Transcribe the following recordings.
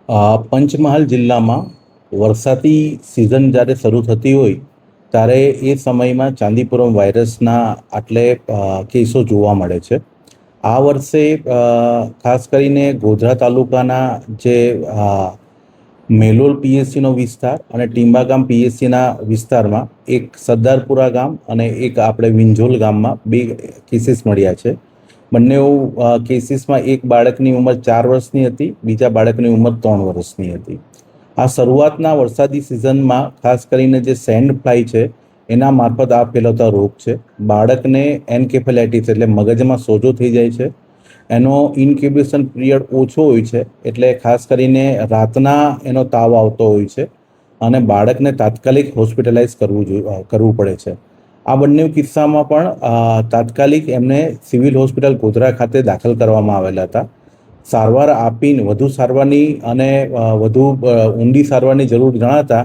પંચમહાલ જિલ્લામાં વરસાદી સિઝન જ્યારે શરૂ થતી હોય ત્યારે એ સમયમાં ચાંદીપુરમ વાયરસના આટલે કેસો જોવા મળે છે. આ વર્ષે ખાસ કરીને ગોધરા તાલુકાના જે મેલોલ પીએસસીનો વિસ્તાર અને ટીંબાગામ પીએસસીના વિસ્તારમાં એક સરદારપુરા ગામ અને એક આપણે વિંજોલ ગામમાં બે કેસીસ મળ્યા છે. બંને કેસીસમાં એક બાળકની ઉંમર 4 વર્ષની હતી, બીજા બાળકની ઉંમર 3 વર્ષની હતી. આ શરૂઆતના વરસાદી સિઝનમાં ખાસ કરીને જે સેન્ડ ફ્લાય છે એના મારફત આ ફેલાતા રોગ છે. બાળકને એન્કેફેલાઇટિસ એટલે મગજમાં સોજો થઈ જાય છે. એનો ઇન્ક્યુબેશન પીરિયડ ઓછો હોય છે, એટલે ખાસ કરીને રાતના એનો તાવ આવતો હોય છે અને બાળકને તાત્કાલિક હોસ્પિટલાઇઝ કરવું પડે છે. આ બંને કિસ્સામાં પણ તાત્કાલિક એમને સિવિલ હોસ્પિટલ ગોધરા ખાતે દાખલ કરવામાં આવેલા હતા. સારવાર આપીને વધુ સારવારની અને વધુ ઊંડી સારવારની જરૂર જણાતા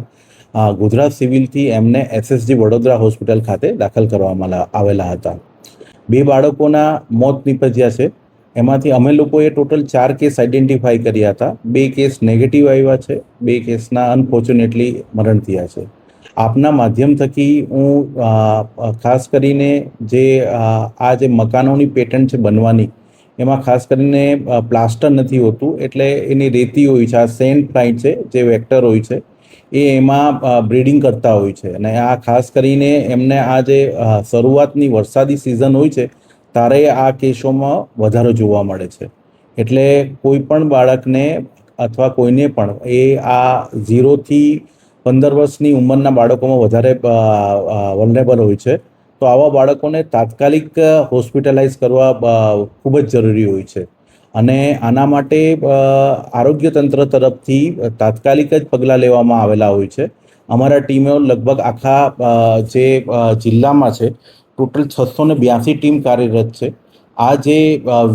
ગોધરા સિવિલથી એમને એસએસજી વડોદરા હોસ્પિટલ ખાતે દાખલ કરવામાં આવેલા હતા. બે બાળકોના મોત નીપજ્યા છે. એમાંથી અમે લોકોએ ટોટલ 4 કેસ આઈડેન્ટિફાઈ કર્યા હતા. 2 કેસ નેગેટિવ આવ્યા છે, 2 કેસના અનફોર્ચ્યુનેટલી મરણ થયા છે. આપના માધ્યમ થકી હું ખાસ કરીને જે મકાનોની પેટર્ન છે બનવાની, એમાં ખાસ કરીને પ્લાસ્ટર નથી હોતું, એટલે એની રેતી હોય છે. આ સેન્ડ ફ્લાય છે જે વેક્ટર હોય છે એ એમાં બ્રીડિંગ કરતા હોય છે, અને આ ખાસ કરીને એમને આ જે શરૂઆતની વરસાદી સિઝન હોય છે ત્યારે આ કેસોમાં વધારો જોવા મળે છે. એટલે કોઈ પણ બાળકને અથવા કોઈને પણ આ 0 થી 15 વર્ષની ઉંમરના બાળકોમાં વધારે વલ્નરેબલ હોય છે. તો આવા બાળકોને તાત્કાલિક હોસ્પિટલાઇઝ કરવા ખૂબ જ જરૂરી હોય છે. અને આના માટે આરોગ્ય તંત્ર તરફથી તાત્કાલિક જ પગલાં લેવામાં આવેલા હોય છે. અમારા ટીમો લગભગ આખા જે જિલ્લામાં છે ટોટલ 682 ટીમ કાર્યરત છે. આ જે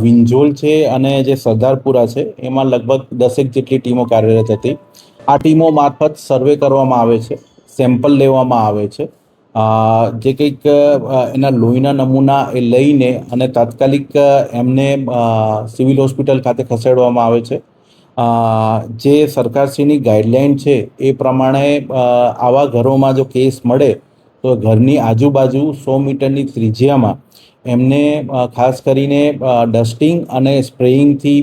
વિંજોલ છે અને જે સરદારપુરા છે એમાં લગભગ 10 જેટલી ટીમો કાર્યરત હતી. આ ટીમો મારફત સર્વે કરવામાં આવે છે, સેમ્પલ લેવામાં આવે છે. જે કંઈક એના લોહીના નમૂના એ લઈને અને તાત્કાલિક એમને સિવિલ હોસ્પિટલ ખાતે ખસેડવામાં આવે છે. જે સરકારશ્રીની ગાઈડલાઈન છે એ પ્રમાણે આવા ઘરોમાં જો કેસ મળે તો ઘરની આજુબાજુ 100 મીટરની ત્રિજ્યામાં એમને ખાસ કરીને ડસ્ટિંગ અને સ્પ્રેઇંગથી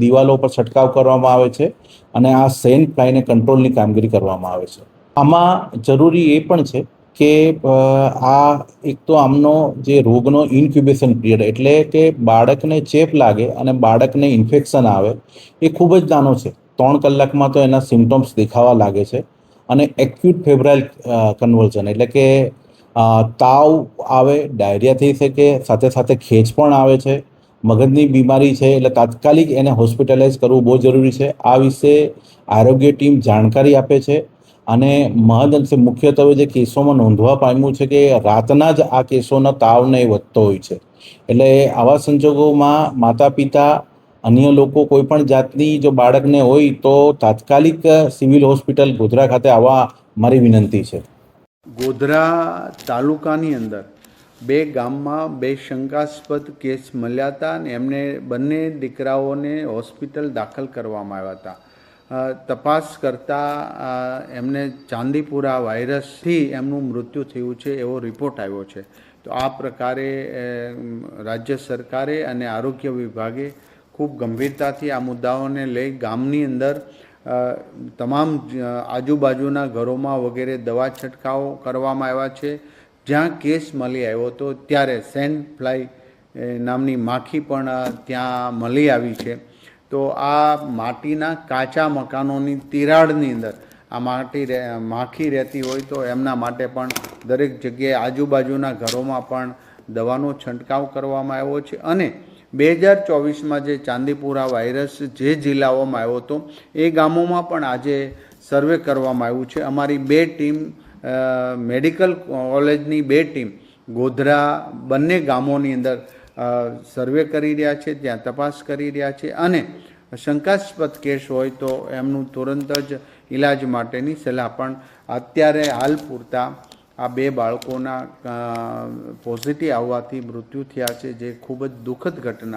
દિવાલો પર છંટકાવ કરવામાં આવે છે, અને આ સેન્ડ ફ્લાયને કંટ્રોલની કામગીરી કરવામાં આવે છે. આમાં જરૂરી એ પણ છે કે આ એક તો આમનો જે રોગનો ઇન્ક્યુબેશન પીરિયડ, એટલે કે બાળકને ચેપ લાગે અને બાળકને ઇન્ફેક્શન આવે, એ ખૂબ જ નાનો છે. 3 કલાકમાં તો એના સિમ્ટમ્સ દેખાવા લાગે છે. અને એક્યુટ ફેબ્રાઇલ કન્વર્ઝન એટલે કે તાવ આવે, ડાયરિયા થઈ શકે, સાથે સાથે ખેંચ પણ આવે છે, મગજની બીમારી છે, એટલે તાત્કાલિક એને હોસ્પિટલાઇઝ કરવું બહુ જરૂરી છે. આ વિશે આરોગ્ય ટીમ જાણકારી આપે છે. અને મહદઅંશે મુખ્યત્વે જે કેસોમાં નોંધવા પામ્યું છે કે રાતના જ આ કેસોનો તાવને એ વધતો હોય છે. એટલે આવા સંજોગોમાં માતા પિતા, અન્ય લોકો કોઈ પણ જાતની જો બાળકને હોય તો તાત્કાલિક સિવિલ હોસ્પિટલ ગોધરા ખાતે આવવા મારી વિનંતી છે. ગોધરા તાલુકાની અંદર 2 ગામમાં 2 શંકાસ્પદ કેસ મળ્યા હતા અને એમને બંને દીકરાઓને હોસ્પિટલ દાખલ કરવામાં આવ્યા હતા. તપાસ કરતાં એમને ચાંદીપુરા વાયરસથી એમનું મૃત્યુ થયું છે એવો રિપોર્ટ આવ્યો છે. તો આ પ્રકારે રાજ્ય સરકારે અને આરોગ્ય વિભાગે ખૂબ ગંભીરતાથી આ મુદ્દાઓને લઈ ગામની અંદર તમામ આજુબાજુના ઘરોમાં વગેરે દવા છંટકાવ કરવામાં આવ્યા છે. જ્યાં કેસ મળી આવ્યો હતો ત્યારે સેન્ડ ફ્લાય નામની માખી પણ ત્યાં મળી આવી છે. તો આ માટીના કાચા મકાનોની તિરાડની અંદર આ માખી રહેતી હોય તો એમના માટે પણ દરેક જગ્યાએ આજુબાજુના ઘરોમાં પણ દવાનો છંટકાવ કરવામાં આવ્યો છે. અને 2024માં જે ચાંદીપુરા વાયરસ જે જિલ્લાઓમાં આવ્યો હતો એ ગામોમાં પણ આજે સર્વે કરવામાં આવ્યું છે. અમારી 2 ટીમ, મેડિકલ કોલેજની 2 ટીમ ગોધરા બંને ગામોની અંદર સર્વે કરી રહ્યા છે, ત્યાં તપાસ કરી રહ્યા છે, અને શંકાસ્પદ કેસ હોય તો એમનું તુરંત જ ઈલાજ માટેની સલાહ પણ અત્યારે હાલ પૂરતા આ 2 બાળકોના પોઝિટિવ આવવાથી મૃત્યુ થયા છે, જે ખૂબ જ દુઃખદ ઘટના છે.